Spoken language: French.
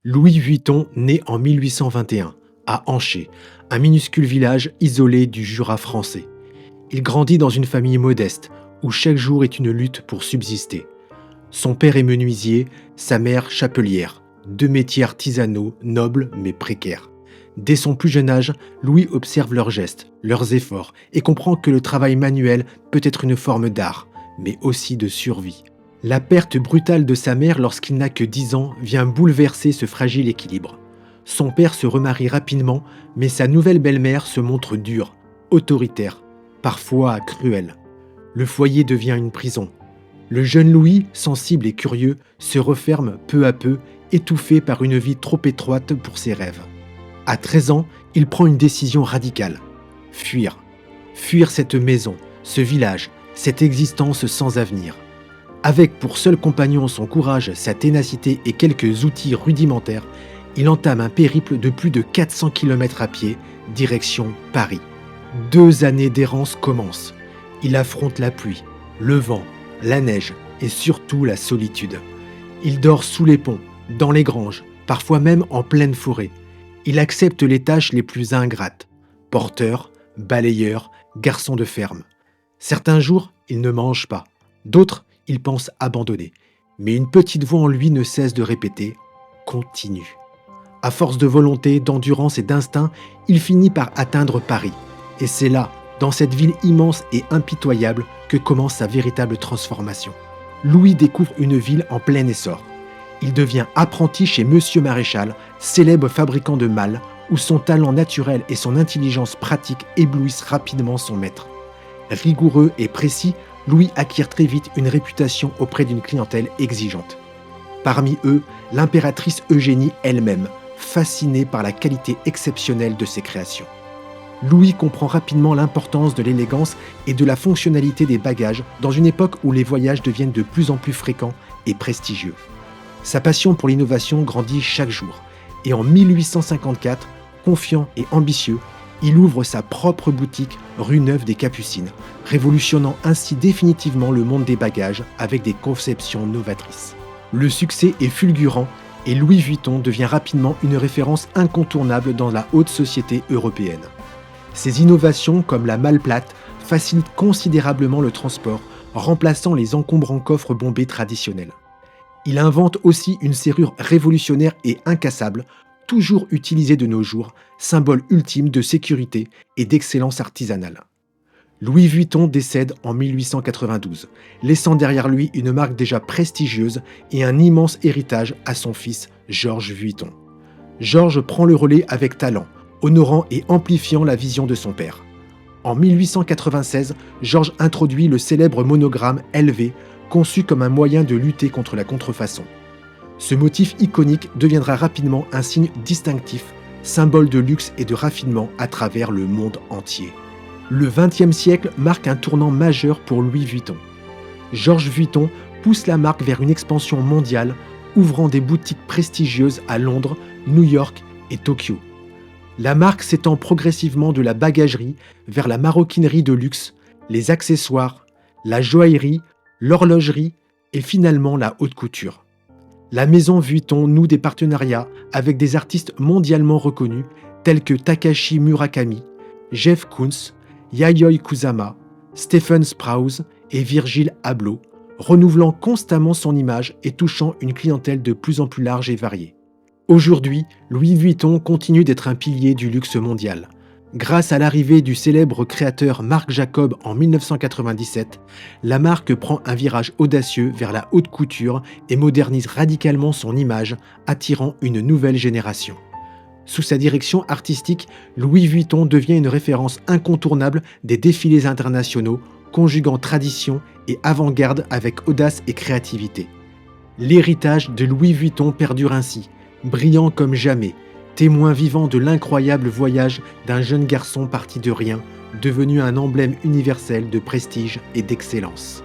Louis Vuitton naît en 1821 à Ancher, un minuscule village isolé du Jura français. Il grandit dans une famille modeste où chaque jour est une lutte pour subsister. Son père est menuisier, sa mère chapelière, deux métiers artisanaux, nobles mais précaires. Dès son plus jeune âge, Louis observe leurs gestes, leurs efforts et comprend que le travail manuel peut être une forme d'art, mais aussi de survie. La perte brutale de sa mère lorsqu'il n'a que 10 ans vient bouleverser ce fragile équilibre. Son père se remarie rapidement, mais sa nouvelle belle-mère se montre dure, autoritaire, parfois cruelle. Le foyer devient une prison. Le jeune Louis, sensible et curieux, se referme peu à peu, étouffé par une vie trop étroite pour ses rêves. À 13 ans, il prend une décision radicale. Fuir. Fuir cette maison, ce village, cette existence sans avenir. Avec pour seul compagnon son courage, sa ténacité et quelques outils rudimentaires, il entame un périple de plus de 400 km à pied, direction Paris. 2 années d'errance commencent. Il affronte la pluie, le vent, la neige et surtout la solitude. Il dort sous les ponts, dans les granges, parfois même en pleine forêt. Il accepte les tâches les plus ingrates. Porteur, balayeur, garçon de ferme. Certains jours, il ne mange pas. D'autres, il pense abandonner. Mais une petite voix en lui ne cesse de répéter « Continue ». À force de volonté, d'endurance et d'instinct, il finit par atteindre Paris. Et c'est là, dans cette ville immense et impitoyable, que commence sa véritable transformation. Louis découvre une ville en plein essor. Il devient apprenti chez Monsieur Maréchal, célèbre fabricant de malles, où son talent naturel et son intelligence pratique éblouissent rapidement son maître. Rigoureux et précis, Louis acquiert très vite une réputation auprès d'une clientèle exigeante. Parmi eux, l'impératrice Eugénie elle-même, fascinée par la qualité exceptionnelle de ses créations. Louis comprend rapidement l'importance de l'élégance et de la fonctionnalité des bagages dans une époque où les voyages deviennent de plus en plus fréquents et prestigieux. Sa passion pour l'innovation grandit chaque jour et en 1854, confiant et ambitieux, il ouvre sa propre boutique rue Neuve des Capucines, révolutionnant ainsi définitivement le monde des bagages avec des conceptions novatrices. Le succès est fulgurant et Louis Vuitton devient rapidement une référence incontournable dans la haute société européenne. Ses innovations comme la malle plate facilitent considérablement le transport, remplaçant les encombrants coffres bombés traditionnels. Il invente aussi une serrure révolutionnaire et incassable, toujours utilisée de nos jours, symbole ultime de sécurité et d'excellence artisanale. Louis Vuitton décède en 1892, laissant derrière lui une marque déjà prestigieuse et un immense héritage à son fils Georges Vuitton. Georges prend le relais avec talent, honorant et amplifiant la vision de son père. En 1896, Georges introduit le célèbre monogramme LV, conçu comme un moyen de lutter contre la contrefaçon. Ce motif iconique deviendra rapidement un signe distinctif, symbole de luxe et de raffinement à travers le monde entier. Le XXe siècle marque un tournant majeur pour Louis Vuitton. Georges Vuitton pousse la marque vers une expansion mondiale, ouvrant des boutiques prestigieuses à Londres, New York et Tokyo. La marque s'étend progressivement de la bagagerie vers la maroquinerie de luxe, les accessoires, la joaillerie, l'horlogerie et finalement la haute couture. La maison Vuitton noue des partenariats avec des artistes mondialement reconnus tels que Takashi Murakami, Jeff Koons, Yayoi Kusama, Stephen Sprouse et Virgil Abloh, renouvelant constamment son image et touchant une clientèle de plus en plus large et variée. Aujourd'hui, Louis Vuitton continue d'être un pilier du luxe mondial. Grâce à l'arrivée du célèbre créateur Marc Jacob en 1997, la marque prend un virage audacieux vers la haute couture et modernise radicalement son image, attirant une nouvelle génération. Sous sa direction artistique, Louis Vuitton devient une référence incontournable des défilés internationaux, conjuguant tradition et avant-garde avec audace et créativité. L'héritage de Louis Vuitton perdure ainsi, brillant comme jamais, témoin vivant de l'incroyable voyage d'un jeune garçon parti de rien, devenu un emblème universel de prestige et d'excellence.